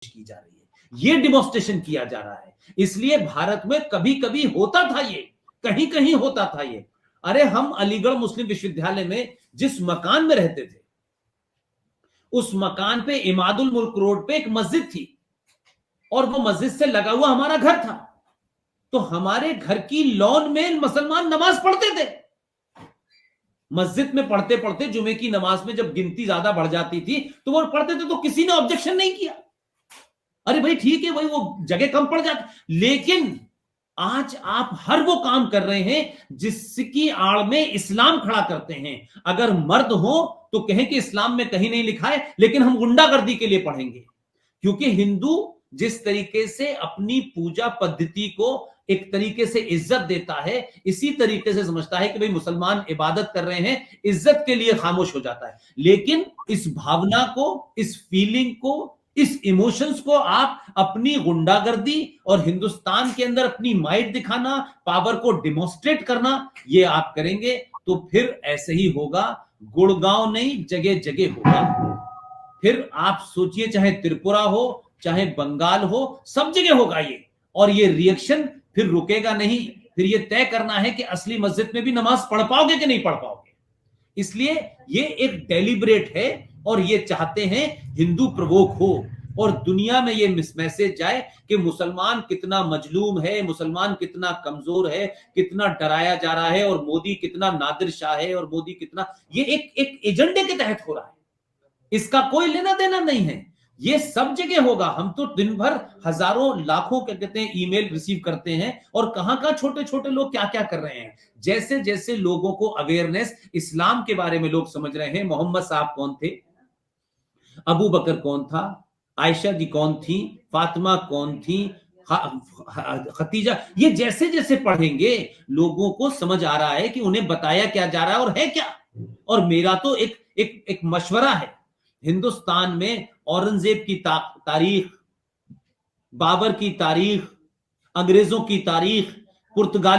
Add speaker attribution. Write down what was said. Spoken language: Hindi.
Speaker 1: की जा रही है, ये डिमॉन्स्ट्रेशन किया जा रहा है। इसलिए भारत में कभी कभी होता था ये, कहीं कहीं होता था ये। अरे हम अलीगढ़ मुस्लिम विश्वविद्यालय में जिस मकान में रहते थे, उस मकान पे इमादुल मुल्क रोड पे एक मस्जिद थी और वो मस्जिद से लगा हुआ हमारा घर था। तो हमारे घर की लॉन में मुसलमान नमाज पढ़ते थे। मस्जिद में पढ़ते पढ़ते जुमे की नमाज में जब गिनती ज्यादा बढ़ जाती थी तो वो पढ़ते थे, तो किसी ने ऑब्जेक्शन नहीं किया। अरे भाई ठीक है भाई, वो जगह कम पड़ जाती। लेकिन आज आप हर वो काम कर रहे हैं जिसकी आड़ में इस्लाम खड़ा करते हैं। अगर मर्द हो तो कहें कि इस्लाम में कहीं नहीं लिखा है, लेकिन हम गुंडागर्दी के लिए पढ़ेंगे। क्योंकि हिंदू जिस तरीके से अपनी पूजा पद्धति को एक तरीके से इज्जत देता है, इसी तरीके से समझता है कि भाई मुसलमान इबादत कर रहे हैं, इज्जत के लिए खामोश हो जाता है। लेकिन इस भावना को, इस फीलिंग को, इस इमोशंस को आप अपनी गुंडागर्दी और हिंदुस्तान के अंदर अपनी माइट दिखाना, पावर को डिमॉन्स्ट्रेट करना, ये आप करेंगे तो फिर ऐसे ही होगा। गुड़गांव नहीं, जगह जगह होगा। फिर आप सोचिए, चाहे त्रिपुरा हो, चाहे बंगाल हो, सब जगह होगा ये। और ये रिएक्शन फिर रुकेगा नहीं। फिर ये तय करना है कि असली मस्जिद में भी नमाज पढ़ पाओगे कि नहीं पढ़ पाओगे। इसलिए ये एक डेलिब्रेट है और ये चाहते हैं हिंदू प्रवोक हो और दुनिया में ये मैसेज जाए कि मुसलमान कितना मजलूम है, मुसलमान कितना कमजोर है, कितना डराया जा रहा है, और मोदी कितना नादिर शाह है, और मोदी कितना, ये एक एजेंडे के तहत हो रहा है। इसका कोई लेना देना नहीं है। ये सब जगह होगा। हम तो दिन भर हजारों लाखों क्या कहते हैं ईमेल रिसीव करते हैं, और कहां छोटे छोटे लोग क्या क्या कर रहे हैं। जैसे जैसे लोगों को अवेयरनेस इस्लाम के बारे में लोग समझ रहे हैं, मोहम्मद साहब कौन थे, अबू बकर कौन था, आयशा जी कौन थी, फातिमा कौन थी, खतीजा, ये जैसे जैसे पढ़ेंगे लोगों को समझ आ रहा है कि उन्हें बताया क्या जा रहा है और है क्या। और मेरा तो एक मशवरा है, हिंदुस्तान में औरंगजेब की तारीख, बाबर की तारीख, अंग्रेजों की तारीख, पुर्तगाल